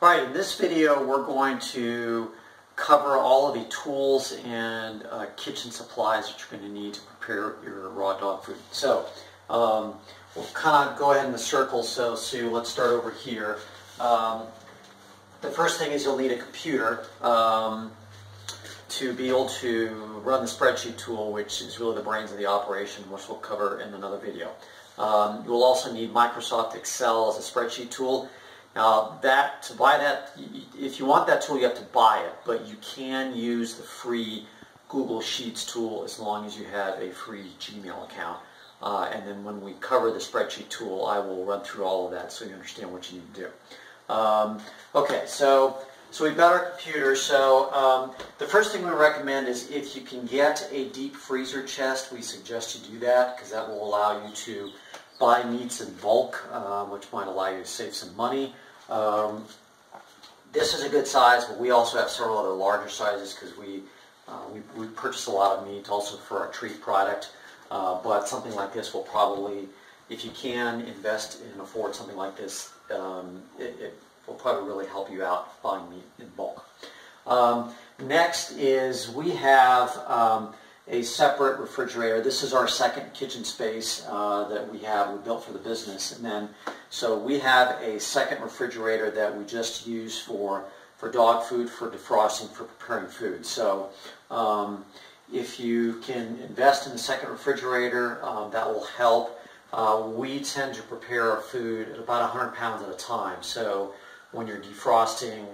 Right, in this video we're going to cover all of the tools and kitchen supplies that you're going to need to prepare your raw dog food. So we'll kind of go ahead in the circle. So Sue, let's start over here. The first thing is you'll need a computer to be able to run the spreadsheet tool, which is really the brains of the operation, which we'll cover in another video. You'll also need Microsoft Excel as a spreadsheet tool. Now, to buy that, if you want that tool, you have to buy it, but you can use the free Google Sheets tool as long as you have a free Gmail account. And then when we cover the spreadsheet tool, I will run through all of that so you understand what you need to do. Okay, so we've got our computer. So the first thing we recommend is if you can get a deep freezer chest, we suggest you do that because that will allow you to buy meats in bulk, which might allow you to save some money. This is a good size, but we also have several other larger sizes because we purchase a lot of meat also for our treat product. But something like this will probably, if you can invest and afford something like this, it will probably really help you out buying meat in bulk. Next is we have a separate refrigerator. This is our second kitchen space that we built for the business, and then so we have a second refrigerator that we just use for dog food, for defrosting, for preparing food. So if you can invest in a second refrigerator, that will help. We tend to prepare our food at about 100 pounds at a time. So when you're defrosting,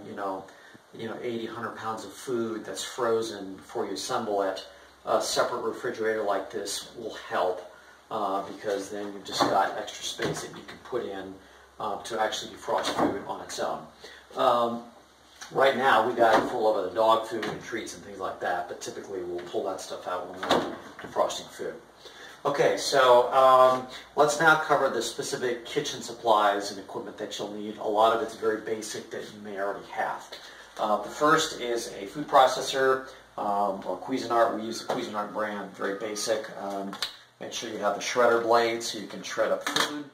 80, 100 pounds of food that's frozen before you assemble it, a separate refrigerator like this will help because then you've just got extra space that you can put in to actually defrost food on its own. Right now we got it full of other dog food and treats and things like that, but typically we'll pull that stuff out when we're defrosting food. Okay, so let's now cover the specific kitchen supplies and equipment that you'll need. A lot of it's very basic that you may already have. The first is a food processor, or Cuisinart. We use the Cuisinart brand, very basic. Make sure you have the shredder blade so you can shred up food.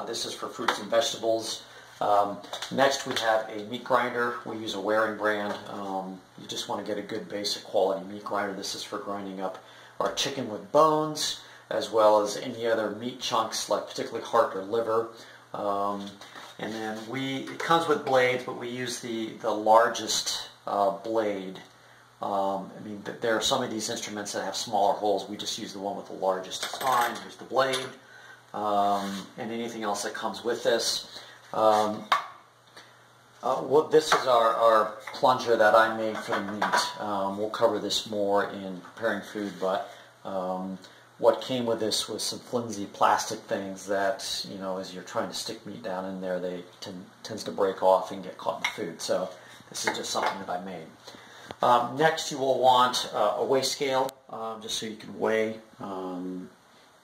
This is for fruits and vegetables. Next we have a meat grinder. We use a Waring brand. You just want to get a good basic quality meat grinder. This is for grinding up our chicken with bones, as well as any other meat chunks, like particularly heart or liver. And then it comes with blades, but we use the largest blade. There are some of these instruments that have smaller holes. We just use the one with the largest. It's fine. Here's the blade, and anything else that comes with this. This is our plunger that I made for the meat. We'll cover this more in preparing food, but what came with this was some flimsy plastic things that, as you're trying to stick meat down in there, they tends to break off and get caught in the food. So this is just something that I made. Next, you will want a weigh scale, just so you can weigh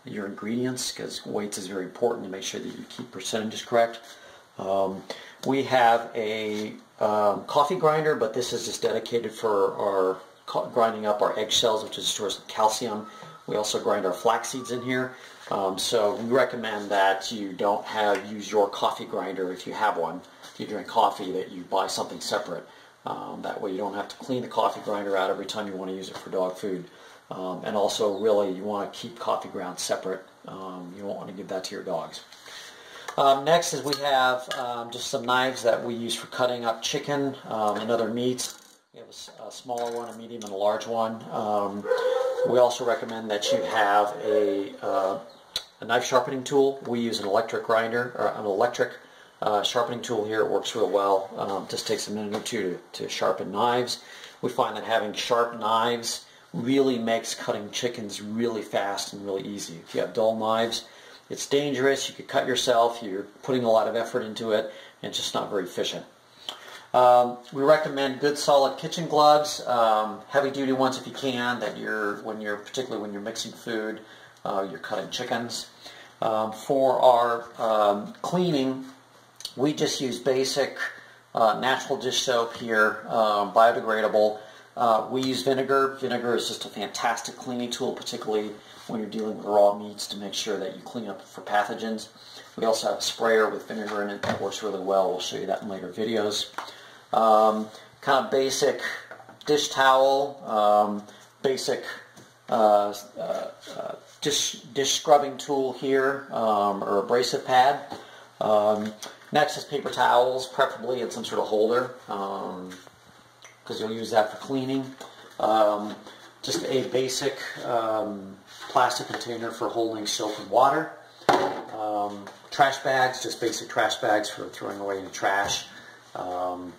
your ingredients, because weight is very important to make sure that you keep percentages correct. We have a coffee grinder, but this is just dedicated for our grinding up our eggshells, which is stores of calcium. We also grind our flax seeds in here. So we recommend that you don't use your coffee grinder if you have one. If you drink coffee, that you buy something separate. That way you don't have to clean the coffee grinder out every time you want to use it for dog food. And also, really, you want to keep coffee grounds separate. You don't want to give that to your dogs. Next is we have just some knives that we use for cutting up chicken and other meats. We have a smaller one, a medium, and a large one. We also recommend that you have a knife sharpening tool. We use an electric grinder, or an electric sharpening tool here. It works real well. Just takes a minute or two to sharpen knives. We find that having sharp knives really makes cutting chickens really fast and really easy. If you have dull knives, it's dangerous. You could cut yourself. You're putting a lot of effort into it, and it's just not very efficient. We recommend good solid kitchen gloves, heavy duty ones if you can, particularly when you're mixing food, you're cutting chickens. For our cleaning, we just use basic natural dish soap here, biodegradable. We use vinegar. Vinegar is just a fantastic cleaning tool, particularly when you're dealing with raw meats, to make sure that you clean up for pathogens. We also have a sprayer with vinegar in it that works really well. We'll show you that in later videos. Kind of basic dish towel, basic dish scrubbing tool here, or abrasive pad. Next is paper towels, preferably in some sort of holder, because you'll use that for cleaning. Just a basic plastic container for holding soap and water. Trash bags, just basic trash bags for throwing away any trash. And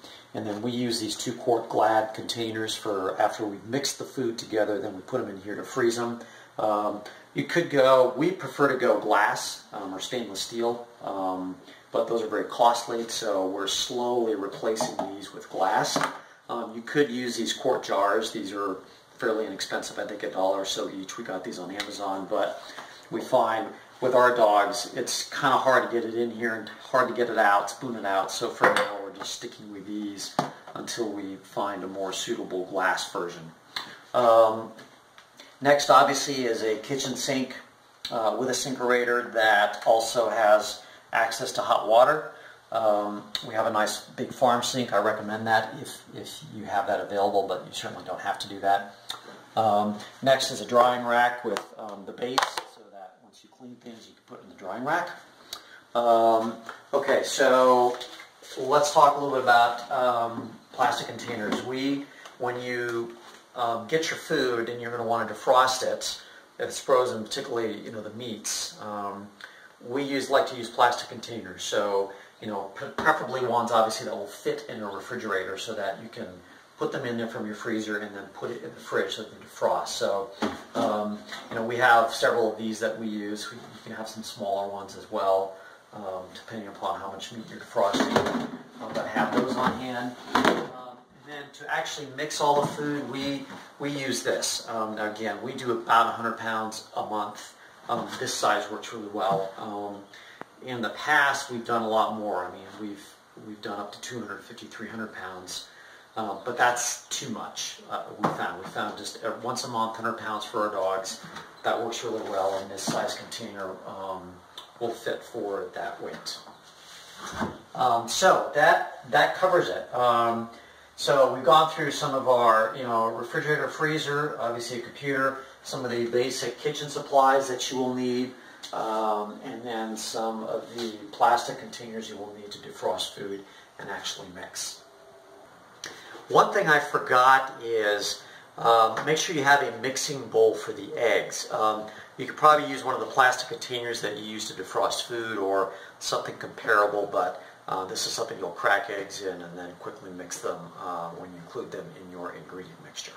then we use these 2-quart Glad containers for after we mix the food together, then we put them in here to freeze them. You could go, we prefer to go glass or stainless steel, but those are very costly, so we're slowly replacing these with glass. You could use these quart jars. These are fairly inexpensive, I think $1 or so each. We got these on Amazon, but we find with our dogs it's kind of hard to get it in here and hard to get it out, spoon it out, so for now we're just sticking with these until we find a more suitable glass version. Next, obviously, is a kitchen sink with a sinkerator that also has access to hot water. We have a nice big farm sink. I recommend that if you have that available, but you certainly don't have to do that. Next is a drying rack with the base, so that once you clean things, you can put it in the drying rack. Okay, so let's talk a little bit about plastic containers. When you get your food and you're going to want to defrost it, if it's frozen, particularly the meats, we like to use plastic containers. So preferably ones obviously that will fit in a refrigerator, so that you can put them in there from your freezer and then put it in the fridge so they defrost. So we have several of these that we use. You can have some smaller ones as well, depending upon how much meat you're defrosting. But have those on hand. And then to actually mix all the food, we use this. Again, we do about 100 pounds a month. This size works really well. In the past, we've done a lot more. I mean, we've done up to 250, 300 pounds. But that's too much, we found just once a month, 100 pounds for our dogs. That works really well, and this size container will fit for that weight. So that covers it. So we've gone through some of our, refrigerator, freezer, obviously a computer, some of the basic kitchen supplies that you will need, and then some of the plastic containers you will need to defrost food and actually mix. One thing I forgot is make sure you have a mixing bowl for the eggs. You could probably use one of the plastic containers that you use to defrost food or something comparable, but this is something you'll crack eggs in and then quickly mix them when you include them in your ingredient mixture.